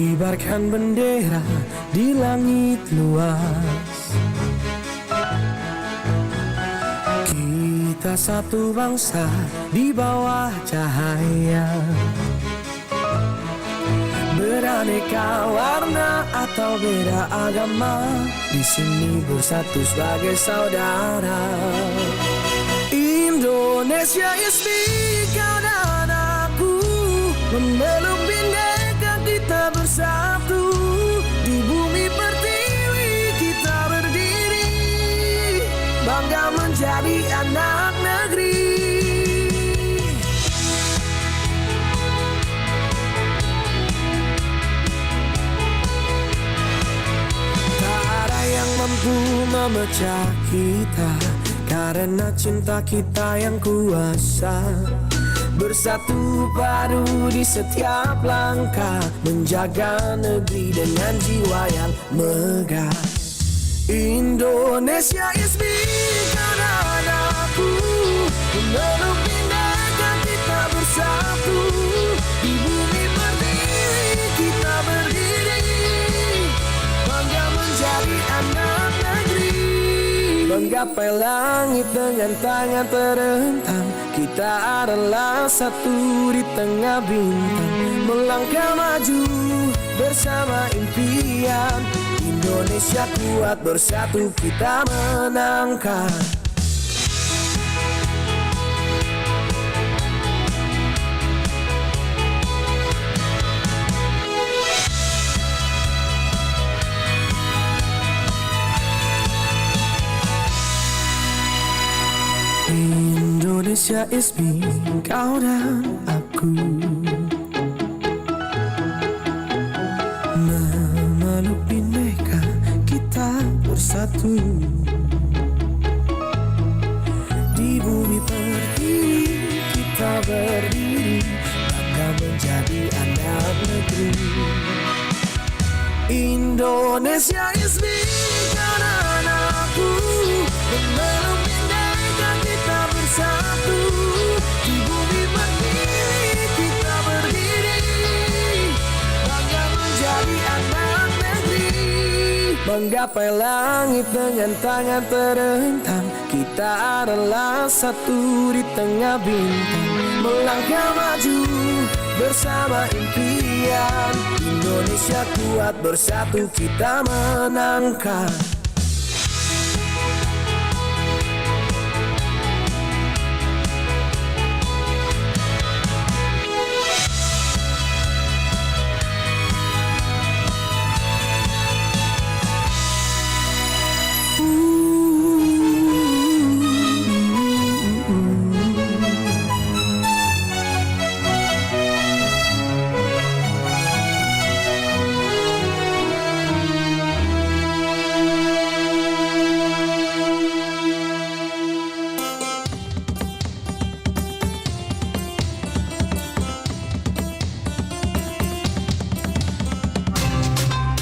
Kibarkan bendera di langit luas. Kita satu bangsa di bawah cahaya. Beraneka warna atau beda agama, di sini bersatu sebagai saudara. Indonesia is big, kau dan aku memeluk bhinneka kita bersatu. Di bumi pertiwi kita berdiri, bangga menjadi anak negeri. Tak ada yang mampu memecah kita, karena cinta kita yang kuasa. Bersatu padu di setiap langkah, menjaga negeri dengan jiwa yang megah. Indonesia is big, kau dan aku memeluk bhinneka kita bersatu. Di bumi pertiwi kita berdiri, bangga menjadi anak negeri. Menggapai langit dengan tangan terentang, kita adalah satu di tengah bintang. Melangkah maju bersama impian, Indonesia kuat bersatu kita menangkan. Indonesia is me, kau dan aku memeluk bhinneka kita bersatu. Di bumi pertiwi kita berdiri, bangga menjadi anak negeri. Indonesia is me, kau dan aku memeluk bhinneka kita bersatu. Di bumi pertiwi kita berdiri, bangga menjadi anak negeri. Menggapai langit dengan tangan terentang, kita adalah satu di tengah bintang. Melangkah maju bersama impian, Indonesia kuat bersatu kita menangkan.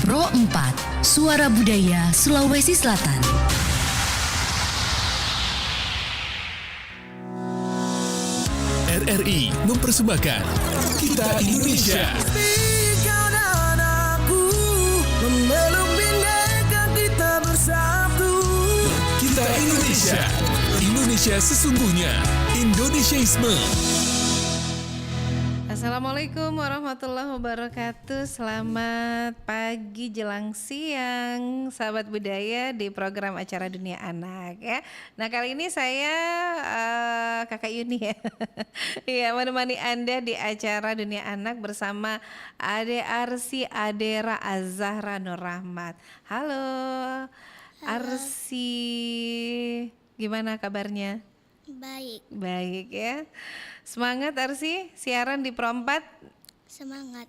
Pro 4, Suara Budaya Sulawesi Selatan. RRI mempersembahkan Kita Indonesia. Kau dan aku memeluk bhinneka kita bersatu. Kita Indonesia. Indonesia sesungguhnya. Indonesiaisme. Assalamualaikum warahmatullahi wabarakatuh. Selamat pagi jelang siang sahabat budaya di program acara Dunia Anak ya. Nah kali ini saya Kakak Yuni ya. Iya, menemani Anda di acara Dunia Anak bersama Ade Arsi Adera Azahra Nur Rahmat. Halo. Arsi, gimana kabarnya? Baik, Baik ya. Semangat Arsi, siaran di Pro 4. semangat.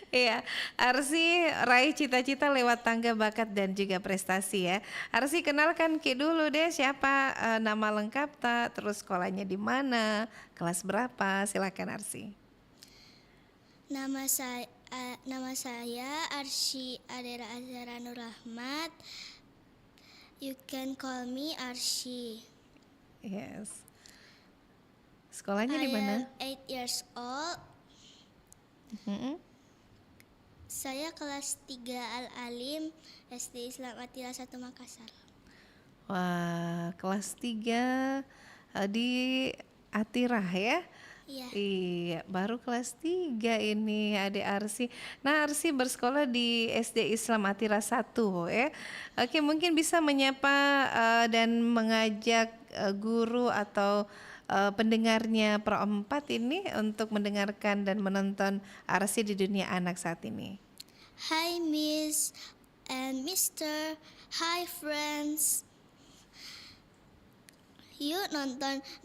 Iya, Arsi raih cita-cita lewat tangga bakat dan juga prestasi ya. Arsi kenalkan Ki dulu deh, siapa nama lengkap tak, terus sekolahnya di mana, kelas berapa, silakan Arsi. Nama saya Arsy Adera Azhara Nur Rahmat. You can call me Arsy. Yes. Sekolahnya di I mana? am 8 years old. Mm-mm. Saya kelas 3 Al-Alim, SD Islam Atira 1 Makassar. Wah, kelas 3 di Atirah ya? Iya. Iya, baru kelas 3 ini adik Arsi. Nah, Arsi bersekolah di SD Islam Atira 1 ya. Oke, mungkin bisa menyapa dan mengajak guru atau pendengarnya Pro 4 ini untuk mendengarkan dan menonton Arsi di dunia anak saat ini. Hi Miss and Mister. Hi friends. Yuk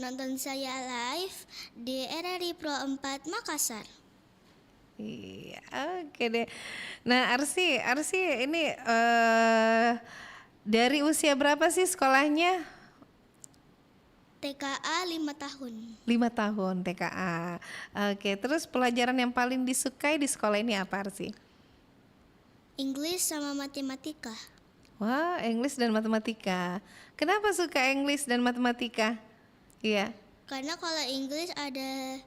nonton saya live di RRI Pro 4 Makassar. Iya, oke deh. Nah, Arsi ini dari usia berapa sih sekolahnya? TKA 5 tahun. 5 tahun TKA. Oke, terus pelajaran yang paling disukai di sekolah ini apa, Arsi? Inggris sama matematika. Wah, English dan matematika. Kenapa suka English dan matematika? Iya. Karena kalau Inggris ada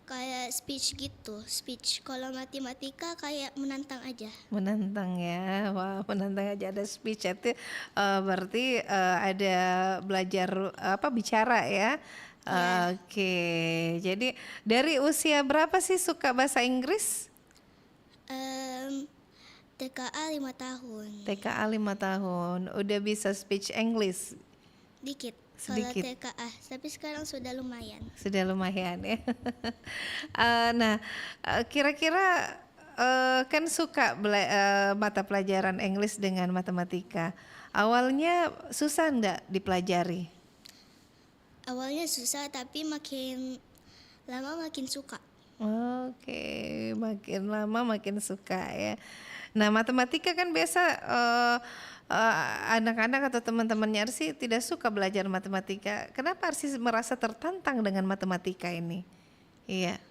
kayak speech gitu, speech. Kalau matematika kayak menantang aja. Menantang ya. Wah, menantang aja ada speech itu berarti ada belajar bicara ya. Oke. Jadi dari usia berapa sih suka bahasa Inggris? TKA 5 tahun. TKA 5 tahun. Udah bisa speech English. Dikit. Sedikit. Kalau TKA, tapi sekarang sudah lumayan. Sudah lumayan ya. Nah, kira-kira kan suka mata pelajaran English dengan matematika. Awalnya susah enggak dipelajari? Awalnya susah, tapi makin lama makin suka. Oke, makin lama makin suka ya. Nah, matematika kan biasa anak-anak atau teman-temannya Arsi tidak suka belajar matematika. Kenapa Arsi merasa tertantang dengan matematika ini? Iya.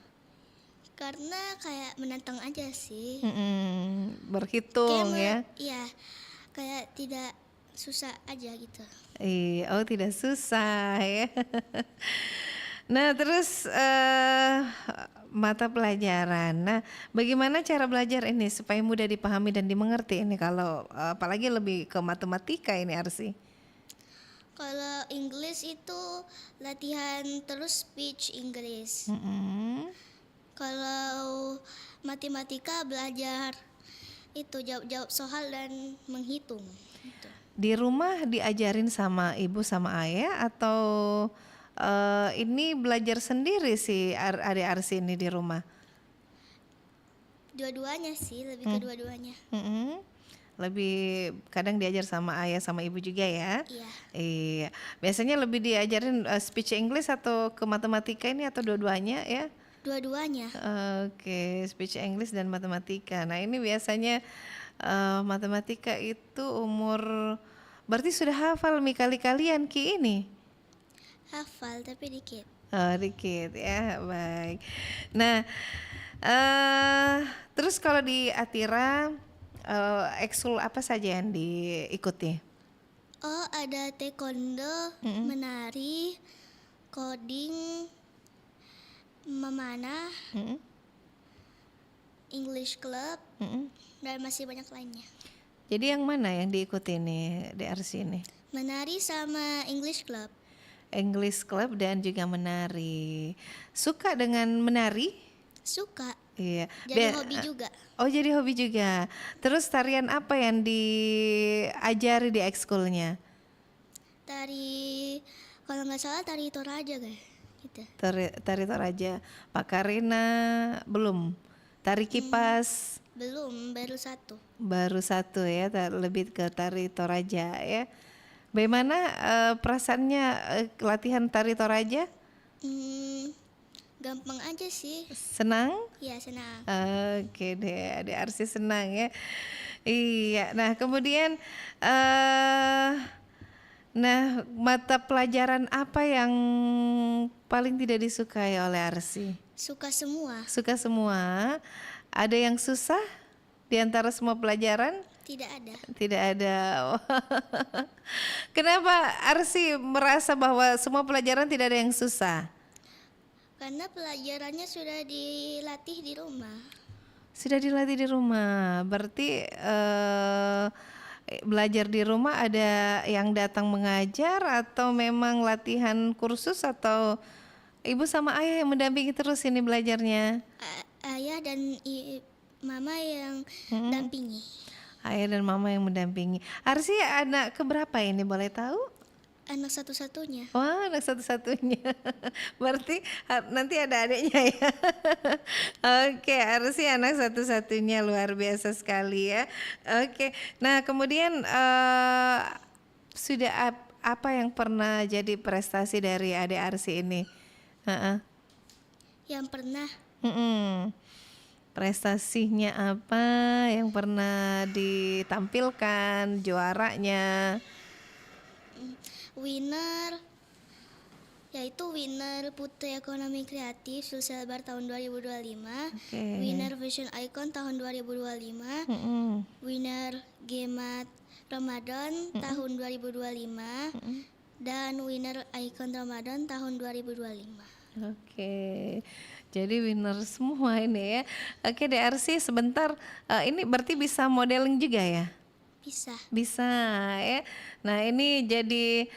Karena kayak menantang aja sih. Berhitung ya. Iya, kayak tidak susah aja gitu. Iya, oh tidak susah ya. Nah, terus mata pelajaran. Nah, bagaimana cara belajar ini supaya mudah dipahami dan dimengerti ini kalau apalagi lebih ke matematika ini Arsi? Kalau English itu latihan terus speech Inggris. Kalau matematika belajar itu jawab-jawab soal dan menghitung. Gitu. Di rumah diajarin sama ibu sama ayah atau ini belajar sendiri sih adik Arsi ini di rumah? Dua-duanya sih, lebih ke dua-duanya. Lebih kadang diajar sama ayah sama ibu juga ya? Iya. Iya. Biasanya lebih diajarin speech English atau ke matematika ini atau dua-duanya ya? Dua-duanya. Oke, speech English dan matematika. Nah, ini biasanya matematika itu umur berarti sudah hafal kalian Ki ini? Hafal tapi dikit. Oh, dikit ya, baik. Nah, terus kalau di Atira ekskul apa saja yang diikuti? Oh, ada taekwondo, menari, coding, memanah, English club, dan masih banyak lainnya. Jadi yang mana yang diikuti nih di Arsi ini? Menari sama English club. English club dan juga menari. Suka dengan menari? Suka. Iya. Jadi hobi juga. Oh, jadi hobi juga. Terus tarian apa yang diajari di ekskulnya? Tari, kalau nggak salah tari Toraja guys. Gitu. Tari Toraja. Pak Karina belum. Tari Kipas Belum, baru satu. baru satu ya. Lebih ke tari Toraja ya. Bagaimana perasaannya latihan tari Toraja? Gampang aja sih. Senang? Iya, senang. Oke deh, adik Arsi senang ya. Iya, nah kemudian nah mata pelajaran apa yang paling tidak disukai oleh Arsi? Suka semua. Suka semua. Ada yang susah di antara semua pelajaran? Tidak ada. Tidak ada. Kenapa Arsi merasa bahwa semua pelajaran tidak ada yang susah? Karena pelajarannya sudah dilatih di rumah. Sudah dilatih di rumah. Berarti belajar di rumah ada yang datang mengajar atau memang latihan kursus atau ibu sama ayah yang mendampingi terus ini belajarnya? Ayah dan mama yang dampingi. Ayah dan mama yang mendampingi. Arsi anak keberapa ini boleh tahu? Anak satu-satunya. Wah, anak satu-satunya. Berarti nanti ada adiknya ya. Oke, Arsi anak satu-satunya, luar biasa sekali ya. Oke, nah kemudian sudah apa yang pernah jadi prestasi dari adik Arsi ini? Yang pernah Prestasinya apa yang pernah ditampilkan, juaranya? winner, yaitu winner Putri Ekonomi Kreatif Sulselbar tahun 2025, Oke. winner Vision Icon tahun 2025, winner Gemat Ramadan tahun 2025, dan winner Icon Ramadan tahun 2025. Oke, jadi winner semua ini ya. Oke, DRC sebentar, ini berarti bisa modeling juga ya? Bisa ya. Nah ini jadi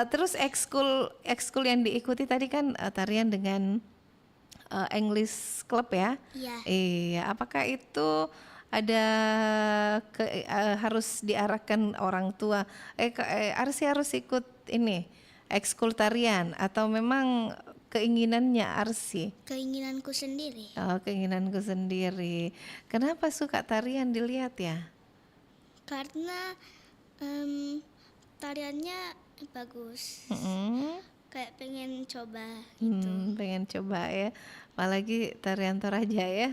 terus ekskul yang diikuti tadi kan tarian dengan English Club ya? Iya. Iya. Apakah itu ada harus diarahkan orang tua? Arsi harus ikut ini ekskul tarian atau memang keinginannya Arsi? Keinginanku sendiri. Oh, keinginanku sendiri. Kenapa suka tarian dilihat ya? Karena tariannya bagus. Kayak pengen coba gitu. Pengen coba ya. Apalagi tarian Toraja ya.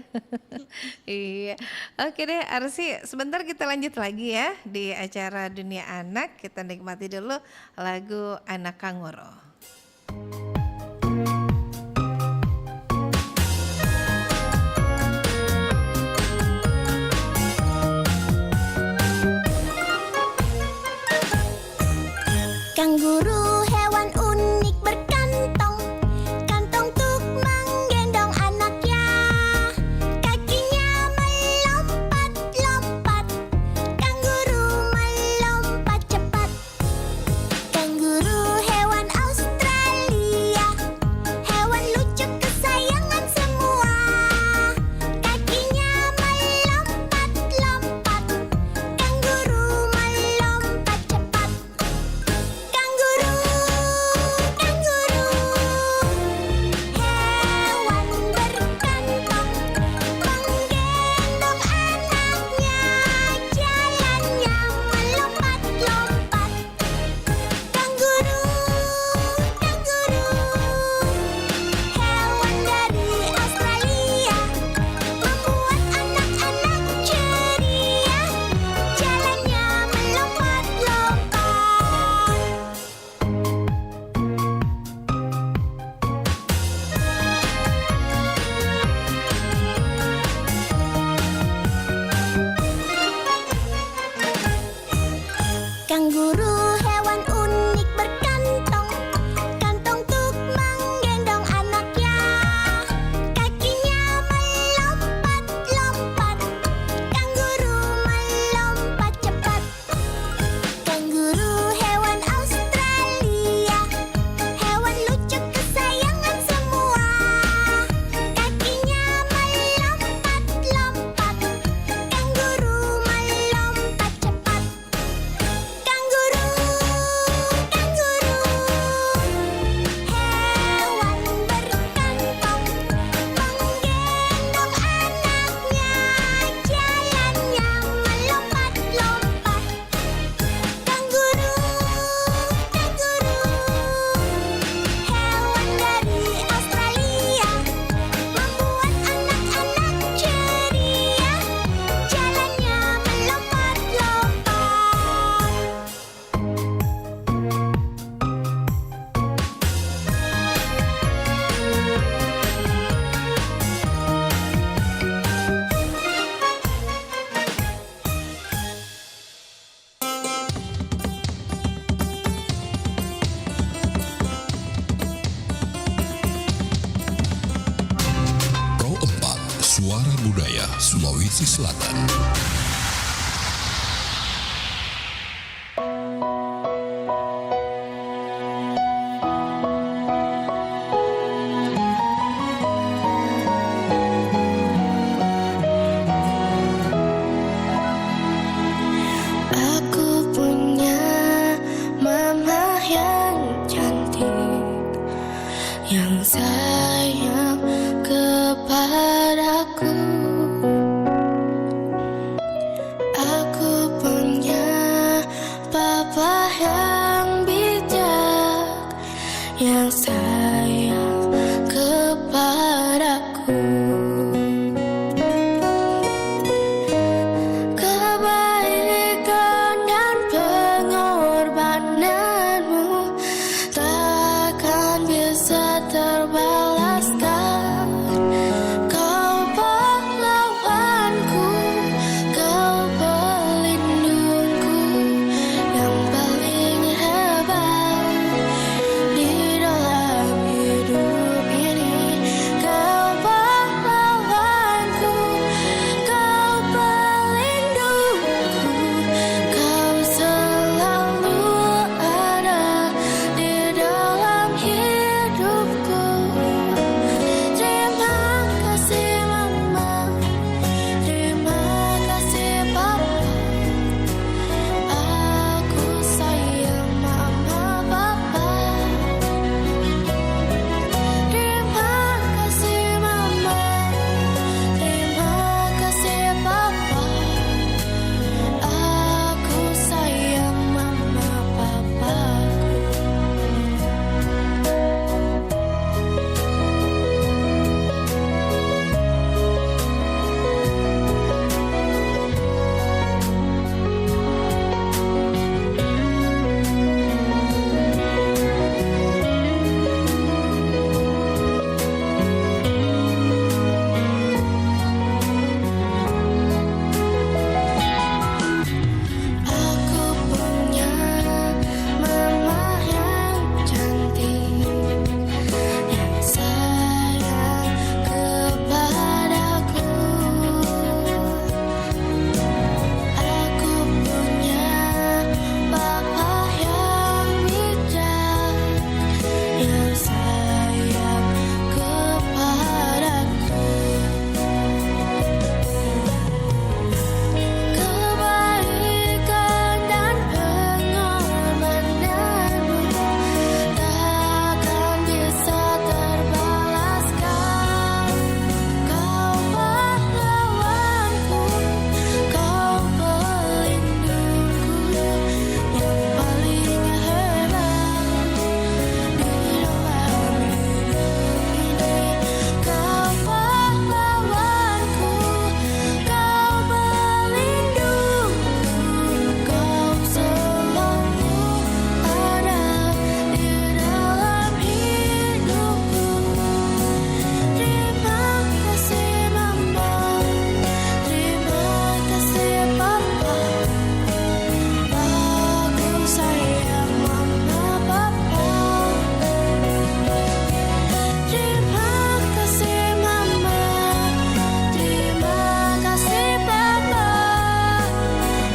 Iya. Oke deh Arsi, sebentar kita lanjut lagi ya di acara Dunia Anak. Kita nikmati dulu lagu Anak Kanguru. Kanguru hewan unik berkantong, kantong untuk menggendong anaknya. Kakinya melompat-lompat, kanguru melompat cepat. Kanguru hewan Australia, hewan lucu kesayangan semua. Kakinya melompat-lompat, kanguru melompat cepat. Kanguru Sulawesi Selatan. Aku punya mama yang cantik, yang sayang kepadaku. Aku punya papa yang bijak, yang sayang kepadaku. Kebaikan dan pengorbananmu takkan bisa terbalaskan. Kau pahlawanku, kau pelindungku yang paling hebat di dalam hidup ini. Kau pahlawanku, kau pelindungku, kau selalu ada di dalam hidupku. Terima kasih mama, terima kasih papa. Aku sayang mama papa. Terima kasih mama, terima kasih papa. Aku sayang mama papaku. Aku punya mama yang cantik, yang sayang kepadaku. Aku punya papa yang bijak, yang sayang kepadaku. Kebaikan dan pengorbananmu takkan bisa terbalaskan. Kau pahlawanku, kau pelindungku yang paling hebat di dalam hidup ini. Kau pahlawanku, kau pelindungku, kau selalu ada di dalam hidupku. Terima kasih mama, terima kasih papa. Aku sayang mama papa. Terima kasih mama, terima kasih papa.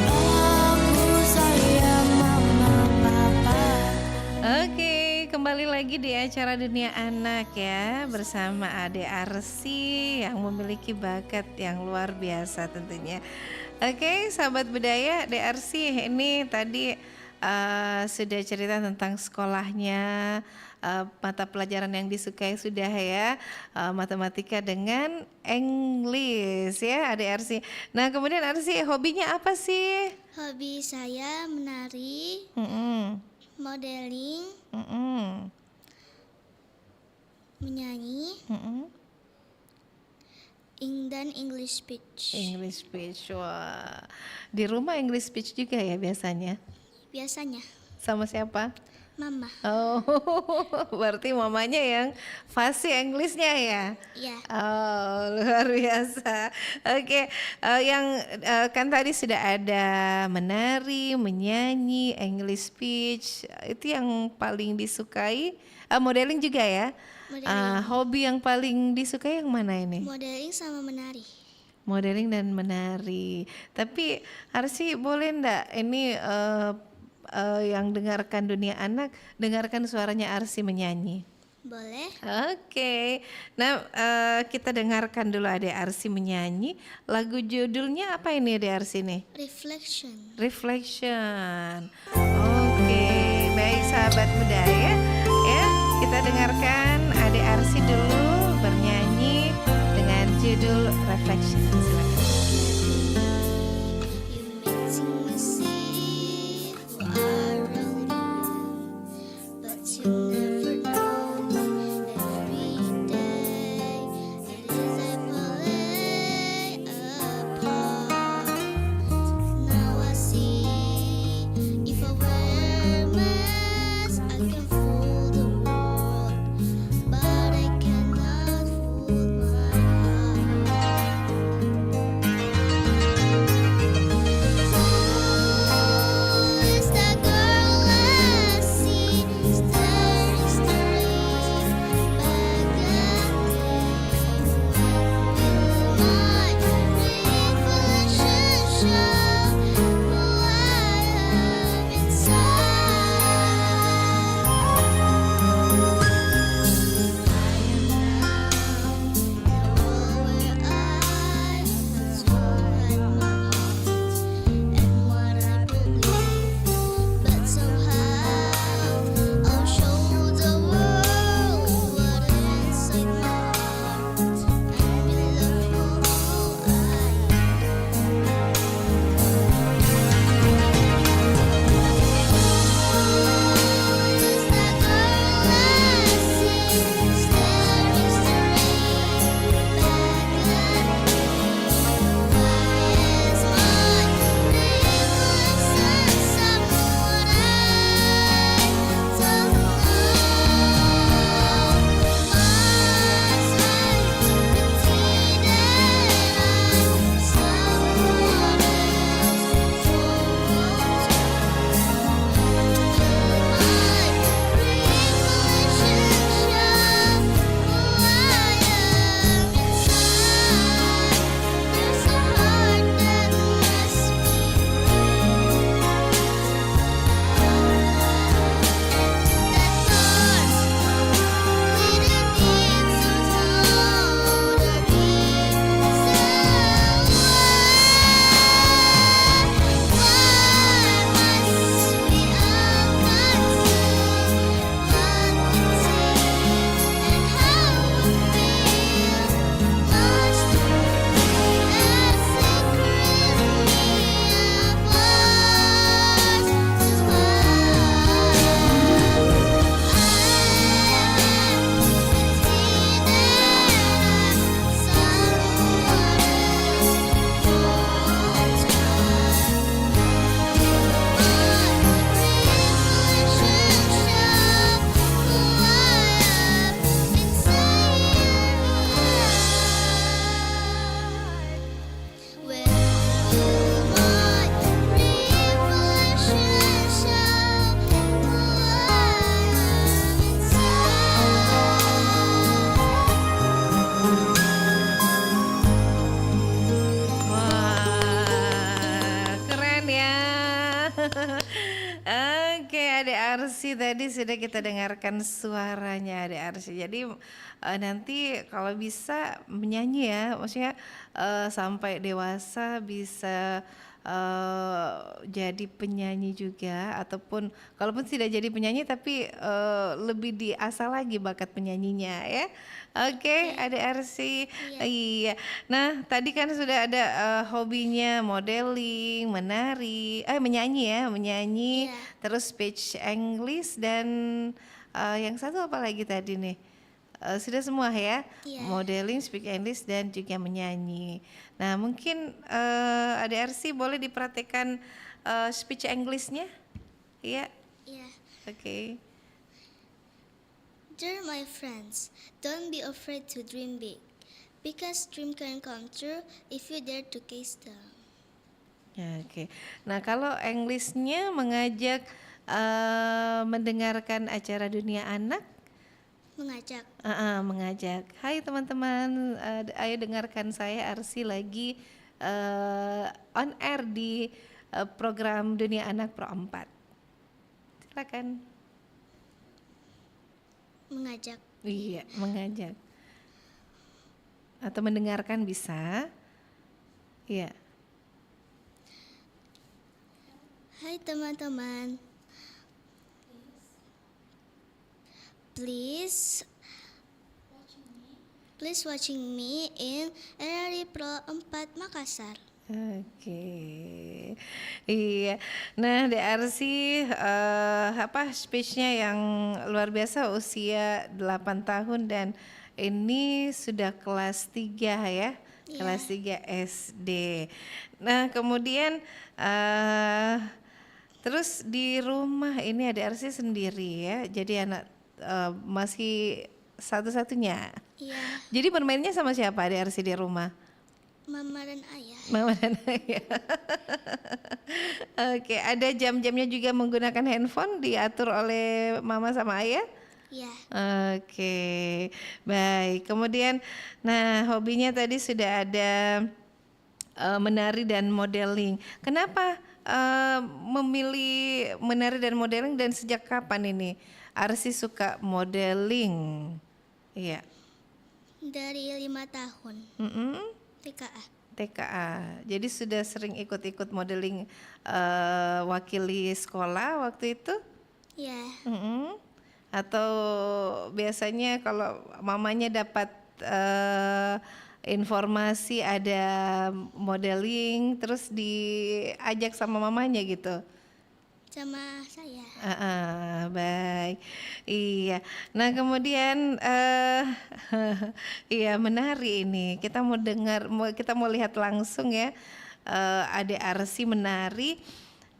Aku sayang mama papa. Oke, kembali lagi di acara Dunia Anak ya, bersama Ade Arsi yang memiliki bakat yang luar biasa tentunya. Oke, sahabat budaya, Ade Arsi ini tadi sudah cerita tentang sekolahnya, mata pelajaran yang disukai sudah ya, matematika dengan English ya Ade Arsi. Nah kemudian Arsi, hobinya apa sih? Hobi saya menari, Mm-mm, modeling, mm-mm, menyanyi, mm-mm. dan English speech. English speech, wah. Di rumah English speech juga ya biasanya? Biasanya Sama siapa? mama. Oh, berarti mamanya yang fasih Inggrisnya ya? Ya. Oh, luar biasa. Oke, yang kan tadi sudah ada menari, menyanyi, English speech, itu yang paling disukai. Modeling juga ya? Modeling. Hobi yang paling disukai yang mana ini? Modeling sama menari. Modeling dan menari. Tapi Arsi boleh ndak ini yang dengarkan dunia anak dengarkan suaranya Arsi menyanyi? Boleh? Oke. Nah, kita dengarkan dulu Adek Arsi menyanyi. Lagu judulnya apa ini Adek Arsi nih? Reflection. Reflection. Oke, baik sahabat budaya, ya kita dengarkan Adek Arsi dulu bernyanyi dengan judul Reflection. Silakan. You make me see who I really am, but you never know me. Every day it is I play apart. Now I see if I wear a mask, I can fool the world, but I cannot fool my heart. Who is that girl I see staring straight back at me? Will my reflection show who I am inside? But somehow I'll show the world what is inside my heart, and be left who I am. Is that girl I see staring straight back at me? Is my reflection someone I don't know? Must I pretend that I'm someone else for once? Wah, keren ya. Oke, Adek Arsi tadi sudah kita dengarkan suaranya Adek Arsi. Jadi nanti kalau bisa menyanyi ya, maksudnya sampai dewasa bisa jadi penyanyi juga, ataupun kalaupun tidak jadi penyanyi tapi lebih diasah lagi bakat penyanyinya ya. Oke, Adek Arsi. Iya. Nah, tadi kan sudah ada hobinya modeling, menari, menyanyi ya, menyanyi, Iya. terus speech English dan yang satu apa lagi tadi nih? Sudah semua ya, Iya. modeling, speak English dan juga menyanyi. Nah mungkin Adek Arsi boleh diperhatikan speech Englishnya, iya, Yeah. oke. Dear my friends, don't be afraid to dream big, because dream can come true if you dare to chase them. Ya, oke. Nah kalau Englishnya mengajak mendengarkan acara dunia anak, Mengajak. Mengajak. Hai teman-teman, ayo dengarkan saya Arsi lagi on air di program Dunia Anak Pro 4. Silakan. Mengajak. Iya, mengajak. Atau mendengarkan bisa. Iya. Hai teman-teman. Please watching me in RRI Pro 4 Makassar. Oke, iya. Nah, DRC speechnya yang luar biasa, usia 8 tahun dan ini sudah kelas 3 ya, kelas 3 SD. Nah, kemudian terus di rumah ini DRC sendiri ya, jadi anak masih satu-satunya. Iya, Jadi bermainnya sama siapa DRC di rumah? mama dan ayah. Mama dan ayah. Oke, ada jam-jamnya juga menggunakan handphone diatur oleh mama sama ayah? Iya, Oke, baik. Kemudian, nah hobinya tadi sudah ada menari dan modeling. Kenapa memilih menari dan modeling dan sejak kapan ini Arsi suka modeling? Iya. dari 5 tahun. TKA. TKA. Jadi sudah sering ikut-ikut modeling wakili sekolah waktu itu? Iya, Atau biasanya kalau mamanya dapat informasi ada modeling terus diajak sama mamanya gitu? sama saya. Baik, iya. Nah kemudian iya menari ini kita mau dengar, kita mau lihat langsung ya Ade Arsi menari.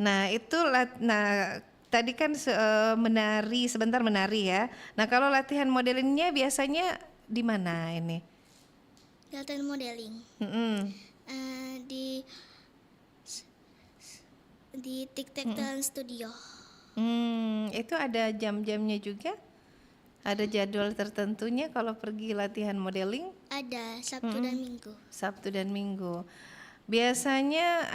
Nah itu, nah tadi kan menari sebentar menari ya. Nah kalau latihan modelingnya biasanya di mana ini? Latihan modeling. Di Tic-Tac Talent Studio. Itu ada jam-jamnya juga? Ada jadwal tertentunya kalau pergi latihan modeling? Ada Sabtu dan Minggu. Sabtu dan Minggu. Biasanya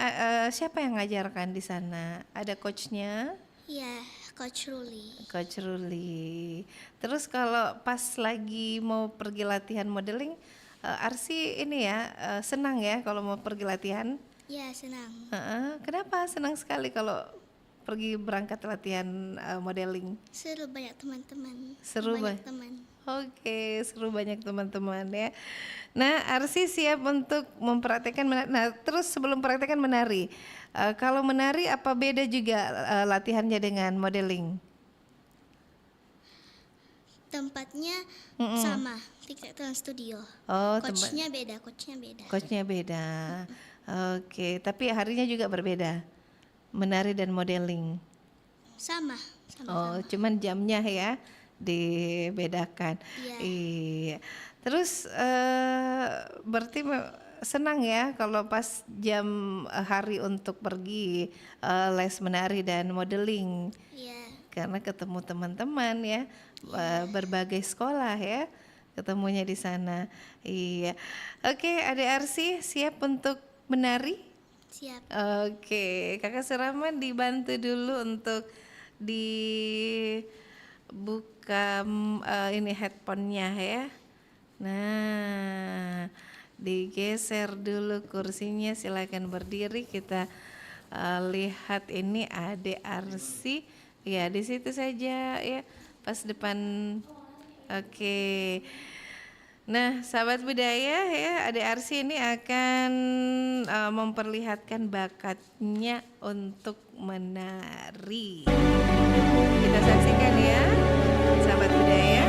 siapa yang ngajarkan di sana? Ada coachnya? Iya, Coach Ruli. Coach Ruli. Terus kalau pas lagi mau pergi latihan modeling, Arsi ini ya senang ya kalau mau pergi latihan? Ya, senang. Kenapa senang sekali kalau pergi berangkat latihan modeling? Seru, banyak teman-teman. Seru banyak teman. Oke, seru banyak teman-teman ya. Nah, Arsi siap untuk mempraktekkan menari. Nah, terus sebelum praktekkan menari, kalau menari apa beda juga latihannya dengan modeling? Tempatnya sama, Tic-Tac Talent Studio. Oh, Coachnya beda. Coachnya beda. Oke, tapi harinya juga berbeda. Menari dan modeling. Sama. Oh, cuman jamnya ya dibedakan. Iya. Iya. Terus berarti senang ya kalau pas jam hari untuk pergi les menari dan modeling. Iya. Karena ketemu teman-teman ya, berbagai sekolah ya, ketemunya di sana. Iya. Oke, Ade Arsi siap untuk menari? Siap. Oke, Kakak Suraman dibantu dulu untuk dibuka ini headphone-nya ya. Nah, digeser dulu kursinya, silakan berdiri, kita lihat ini Ade Arsi. Ya, di situ saja ya, pas depan. Oke. Nah, sahabat budaya ya, Ade Arsi ini akan memperlihatkan bakatnya untuk menari. Kita saksikan ya, sahabat budaya.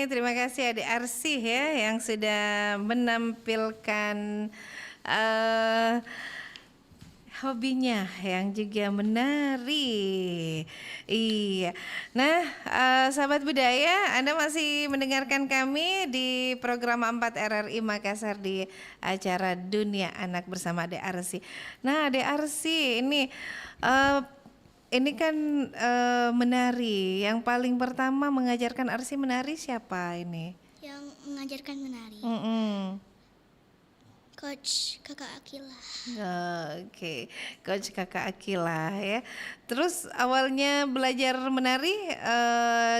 terima kasih Adik Arsy ya yang sudah menampilkan hobinya yang juga menari. Iya. Nah, sahabat budaya, Anda masih mendengarkan kami di program 4 RRI Makassar di acara Dunia Anak bersama Adik Arsy. Nah, Adik Arsy ini kan menari. Yang paling pertama mengajarkan Arsy menari siapa ini? Yang mengajarkan menari. Coach Kakak Akila. Oke, Coach Kakak Akila ya. Terus awalnya belajar menari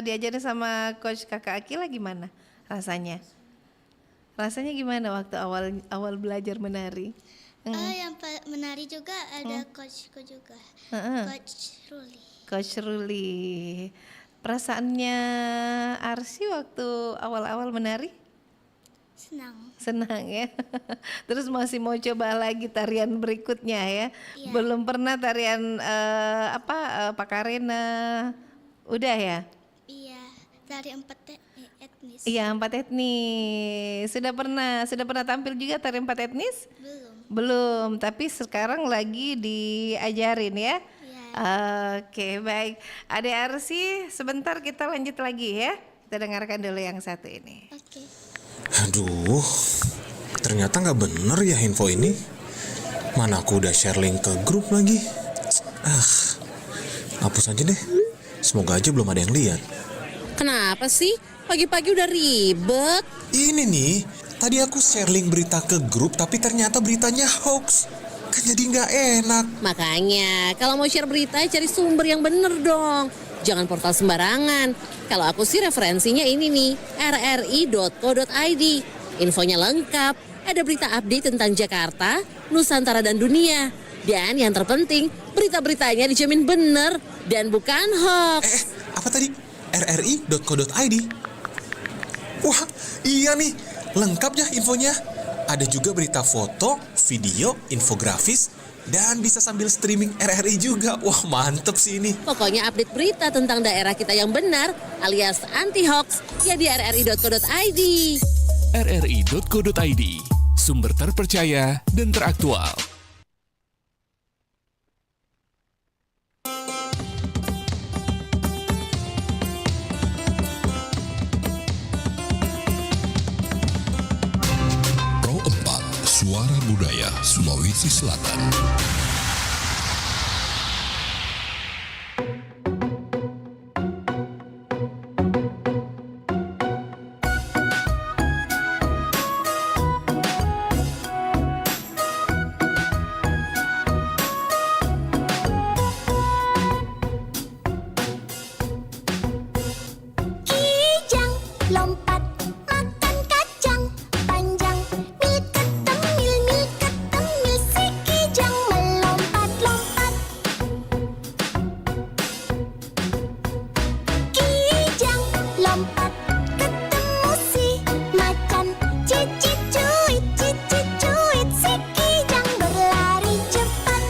diajarin sama Coach Kakak Akila gimana rasanya? Rasanya gimana waktu awal belajar menari? Yang menari juga ada coachku juga. Coach Ruli. Coach Ruli. Perasaannya Arsy waktu awal-awal menari? Senang ya. Terus masih mau coba lagi tarian berikutnya ya. Iya. Belum pernah tarian Pakarena. Udah ya? Iya, dari 4 etnis. Iya, 4 etnis. Sudah pernah tampil juga tarian 4 etnis? Belum, tapi sekarang lagi diajarin ya. Iya. Oke, baik. Adik Arsy, sebentar kita lanjut lagi ya. Kita dengarkan dulu yang satu ini. Oke. Aduh, ternyata nggak bener ya info ini. Mana aku udah share link ke grup lagi. Hapus aja deh. Semoga aja belum ada yang lihat. Kenapa sih? Pagi-pagi udah ribet. Ini nih, tadi aku share link berita ke grup tapi ternyata beritanya hoax. Kan jadi nggak enak. Makanya, kalau mau share berita cari sumber yang bener dong. Jangan portal sembarangan. Kalau aku sih referensinya ini nih, rri.co.id. Infonya lengkap, ada berita update tentang Jakarta, Nusantara dan dunia. Dan yang terpenting, berita-beritanya dijamin bener dan bukan hoax. Apa tadi? rri.co.id. Wah, iya nih. Lengkap ya infonya. Ada juga berita foto, video, infografis, dan bisa sambil streaming RRI juga. Wah, mantep sih ini. Pokoknya update berita tentang daerah kita yang benar alias anti-hoax ya di rri.co.id. rri.co.id, sumber terpercaya dan teraktual. Pro 4, Suara Budaya Sulawesi Selatan. Kijang, lompat, makan kacang panjang. Mil ketemil, si kijang melompat-lompat. Kijang, lompat, ketemu si macan. Cicit-cuit, si kijang berlari cepat.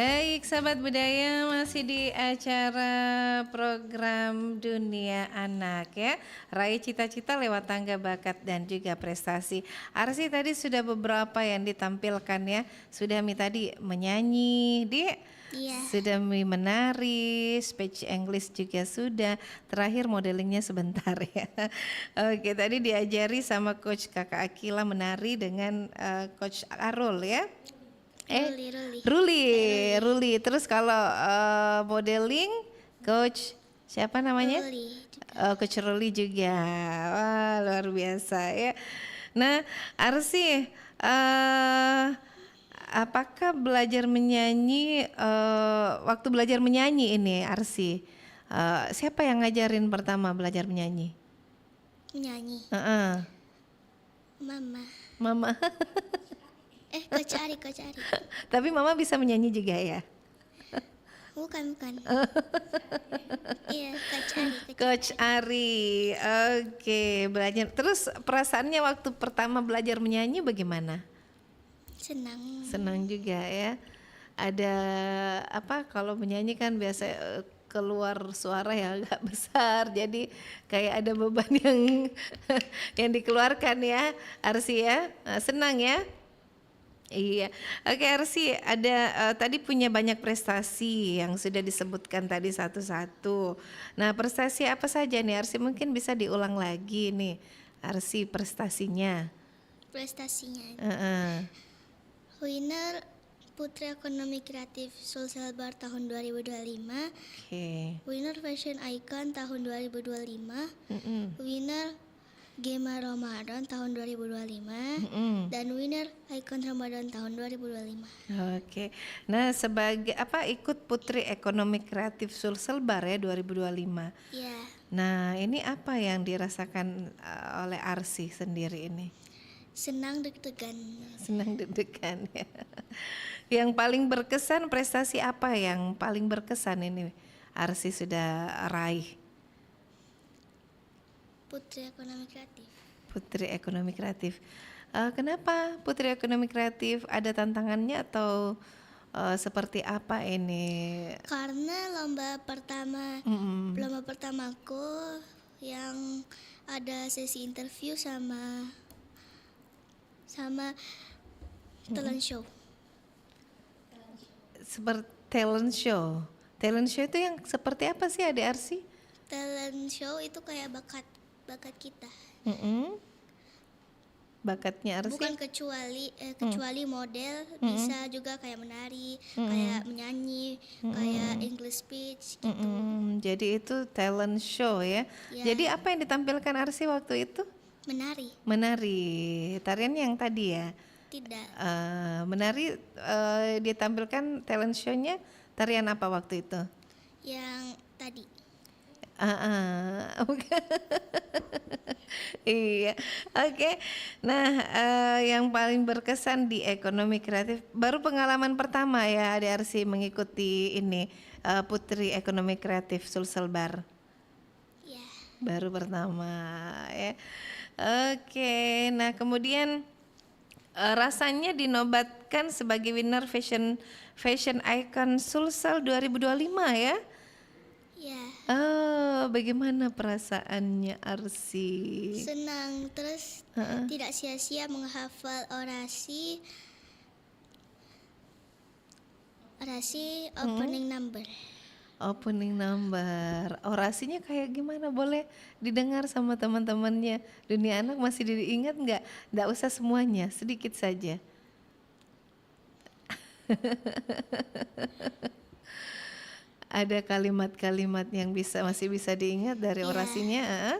Baik, sahabat budaya, masih di acara program Dunia Anak ya. Raih cita-cita lewat tangga bakat dan juga prestasi. Arsi tadi sudah beberapa yang ditampilkan ya. Sudah Mi tadi menyanyi, Iya. sudah Mi menari, speech English juga sudah. Terakhir modelingnya sebentar ya. Oke, tadi diajari sama Coach Kakak Akila menari dengan Coach Arul ya. Ruli. Terus kalau modeling, Coach siapa namanya? Coach Ruli juga. Wah, luar biasa ya. Nah, Arsi, apakah belajar menyanyi, waktu belajar menyanyi ini Arsi, siapa yang ngajarin pertama belajar menyanyi? Menyanyi. Mama. Coach Ari. Tapi Mama bisa menyanyi juga ya? Bukan. Iya, Coach Ari. Oke, belajar. Terus perasaannya waktu pertama belajar menyanyi bagaimana? Senang juga ya. Ada apa kalau menyanyi kan biasa keluar suara yang agak besar, jadi kayak ada beban yang dikeluarkan ya, Arsi ya. Senang ya. Iya, oke Arsi, ada tadi punya banyak prestasi yang sudah disebutkan tadi satu-satu. Nah, prestasi apa saja nih Arsi? Mungkin bisa diulang lagi nih, Arsi prestasinya. Winner Putri Ekonomi Kreatif Sulselbar tahun 2025. Oke. Winner Fashion Icon tahun 2025. Winner Gema Ramadan tahun 2025 dan winner Icon Ramadan tahun 2025. Oke. Nah, sebagai ikut Putri Ekonomi Kreatif Sulselbar ya 2025. Iya. Nah, ini apa yang dirasakan oleh Arsi sendiri ini? Senang deg-degan ya. Yang paling berkesan, prestasi apa yang paling berkesan ini Arsi sudah raih? Putri Ekonomi Kreatif. Kenapa Putri Ekonomi Kreatif? Ada tantangannya atau seperti apa ini? Karena lomba pertamaku yang ada sesi interview sama talent show. Seperti talent show. Talent show itu yang seperti apa sih Adik Arsi? Talent show itu kayak bakat kita. Bakatnya Arsi? Bukan kecuali model, bisa juga kayak menari, kayak menyanyi, kayak English speech gitu. Jadi itu talent show ya. Jadi apa yang ditampilkan Arsi waktu itu? Menari. Tarian yang tadi ya? Tidak. Menari ditampilkan talent show-nya tarian apa waktu itu? Yang tadi. Iya, oke. Nah, yang paling berkesan di Ekonomi Kreatif, baru pengalaman pertama ya Adik Arsi mengikuti ini Putri Ekonomi Kreatif Sulselbar. Iya. Baru pertama ya. Oke, nah kemudian rasanya dinobatkan sebagai winner Fashion Icon Sulsel 2025 ya? Iya. Bagaimana perasaannya Arsi? Senang, terus tidak sia-sia menghafal orasi opening number. Orasinya kayak gimana? Boleh didengar sama teman-temannya. Dunia Anak masih diingat nggak? Nggak usah semuanya, sedikit saja. Ada kalimat-kalimat yang masih bisa diingat dari orasinya?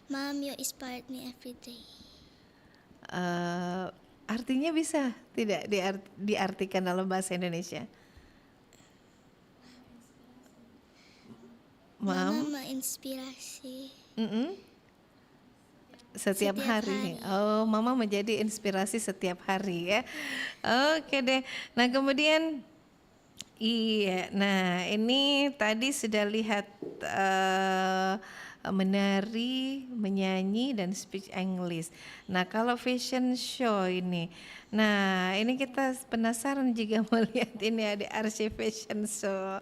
Mom, you inspired me every day. Artinya bisa tidak diartikan dalam bahasa Indonesia? Mama menginspirasi. Setiap hari. Oh, Mama menjadi inspirasi setiap hari ya. Oke deh. Nah kemudian iya, nah ini tadi sudah lihat menari, menyanyi dan speech English. Nah, kalau fashion show ini. Nah, ini kita penasaran juga melihat ini ada RC Fashion Show.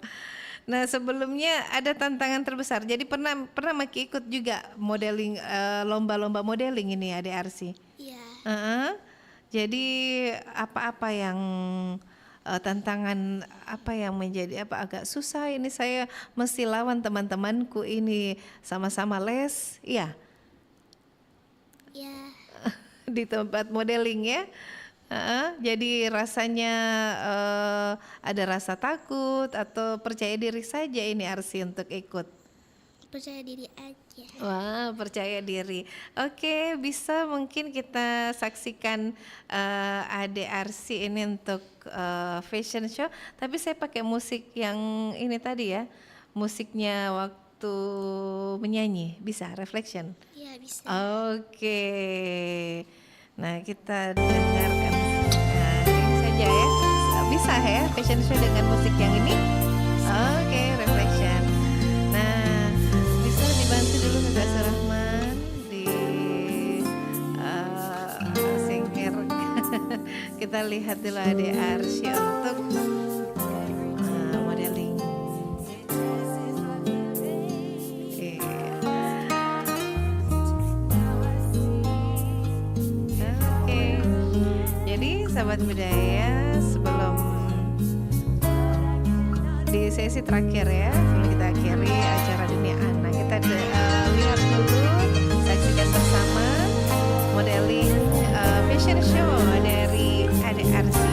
Nah, sebelumnya ada tantangan terbesar. Jadi pernah Maki ikut juga modeling lomba-lomba modeling ini ADRC. Iya. Jadi apa-apa yang tantangan apa yang menjadi agak susah ini saya mesti lawan teman-temanku ini sama-sama les, iya. Iya. Di tempat modeling ya. Jadi rasanya ada rasa takut atau percaya diri saja ini Arsi untuk ikut? Percaya diri aja. Wah, percaya diri. Oke, bisa mungkin kita saksikan Ade Arsi ini untuk fashion show. Tapi saya pakai musik yang ini tadi ya, musiknya waktu menyanyi. Bisa, Reflection? Iya, bisa. Oke. Nah, kita dengarkan ini saja ya. Bisa ya fashion show dengan musik yang ini? Oke, Reflection. Nah, bisa dibantu dulu Kak Surahman di singer. Kita lihat dulu ada Arsy untuk modeling. Oke. Jadi sahabat budaya, sebelum di sesi terakhir ya, sebelum kita akhiri acara Dunia Anak, kita lihat dulu, saksikan bersama modeling fashion show dari Ade Arsy.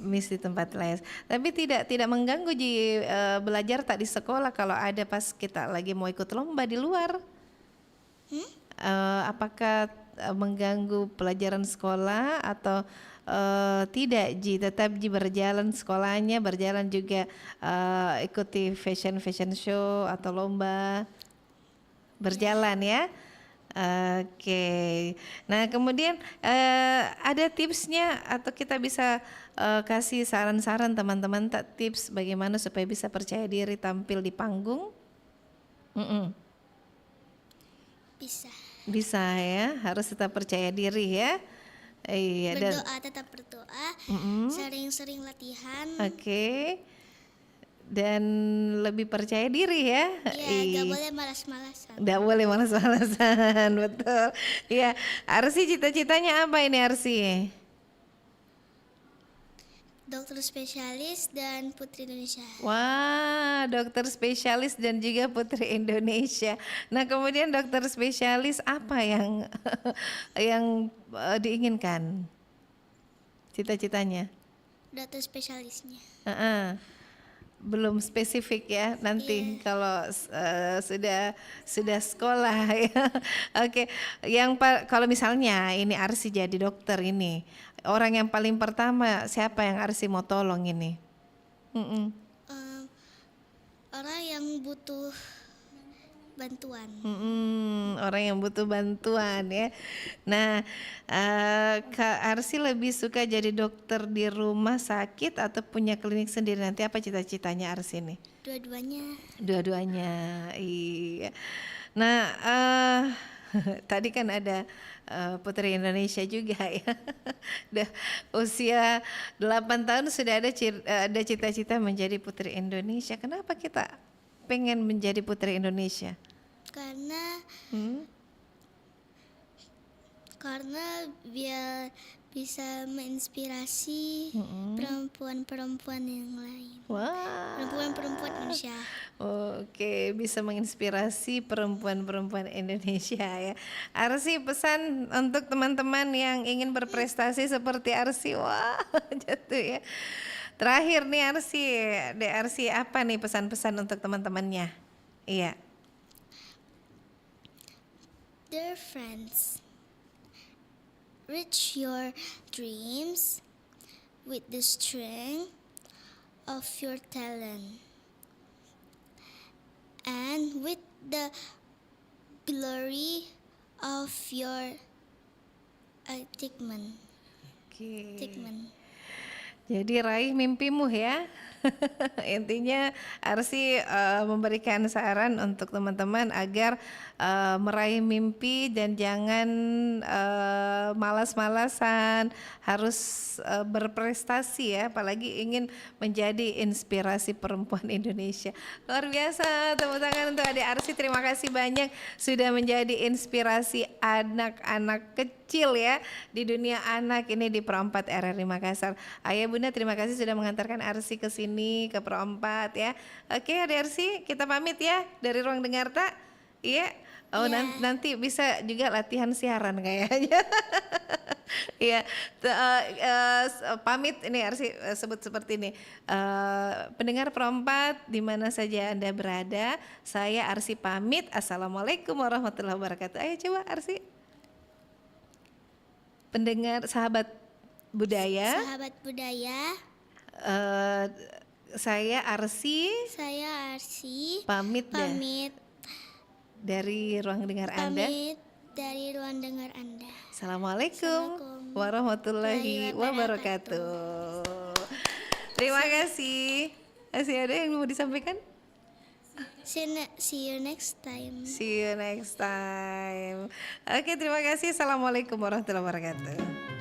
Miss di tempat les. Tapi tidak mengganggu belajar tak di sekolah kalau ada pas kita lagi mau ikut lomba di luar. Apakah mengganggu pelajaran sekolah atau tidak Ji? Tetap Ji berjalan sekolahnya, berjalan juga ikuti fashion show atau lomba. Berjalan ya. Oke. Nah, kemudian ada tipsnya atau kita bisa kasih saran-saran teman-teman, tak tips bagaimana supaya bisa percaya diri tampil di panggung? Bisa ya, harus tetap percaya diri ya. Iya. Berdoa, tetap berdoa, sering-sering latihan. Oke. Dan lebih percaya diri ya. Iya, gak boleh malas-malasan. Gak boleh malas-malasan, betul. Iya, Arsy cita-citanya apa ini Arsy? dokter spesialis dan Putri Indonesia. Wah, dokter spesialis dan juga Putri Indonesia. Nah, kemudian dokter spesialis apa yang yang diinginkan? Cita-citanya? Dokter spesialisnya. Belum spesifik ya nanti kalau sudah sekolah ya. Oke, kalau misalnya ini Arsi jadi dokter ini, orang yang paling pertama siapa yang Arsi mau tolong ini? Orang yang butuh bantuan. Orang yang butuh bantuan ya. Nah, Kak Arsi lebih suka jadi dokter di rumah sakit atau punya klinik sendiri? Nanti apa cita-citanya Arsi nih? Dua-duanya. Dua-duanya, iya. Nah, tadi kan ada Putri Indonesia juga ya. Udah usia 8 tahun sudah ada cita-cita menjadi Putri Indonesia. Kenapa kita pengen menjadi Putri Indonesia? Karena biar bisa menginspirasi perempuan-perempuan yang lain. Wah. Perempuan-perempuan Indonesia. Oke, bisa menginspirasi perempuan-perempuan Indonesia ya. Arsi, pesan untuk teman-teman yang ingin berprestasi seperti Arsi. Wah, jatuh ya. Terakhir nih Arsi apa nih pesan-pesan untuk teman-temannya? Iya. Dear friends, reach your dreams with the strength of your talent and with the glory of your achievement. Jadi raih mimpimu ya. Intinya Arsi memberikan saran untuk teman-teman agar meraih mimpi dan jangan malas-malasan, harus berprestasi ya, apalagi ingin menjadi inspirasi perempuan Indonesia. Luar biasa, tepuk tangan untuk Adik Arsi. Terima kasih banyak sudah menjadi inspirasi anak-anak kecil ya di dunia anak ini di Pro 4 RRI Makassar. Ayah Bunda terima kasih sudah mengantarkan Arsi ke sini ke Pro 4 ya. Oke Adik Arsi, kita pamit ya dari Ruang Dengarta. Iya. Oh nanti bisa juga latihan siaran kayaknya. Iya. Pamit ini Arsi sebut seperti ini. Pendengar Pro 4 di mana saja Anda berada, saya Arsi pamit. Assalamualaikum warahmatullahi wabarakatuh. Ayo coba Arsi. Pendengar sahabat budaya. Saya Arsi. Pamit dari ruang dengar Anda. Assalamualaikum warahmatullahi wabarakatuh. Terima kasih. Masih ada yang mau disampaikan? See you next time. Oke, terima kasih. Assalamualaikum warahmatullahi wabarakatuh.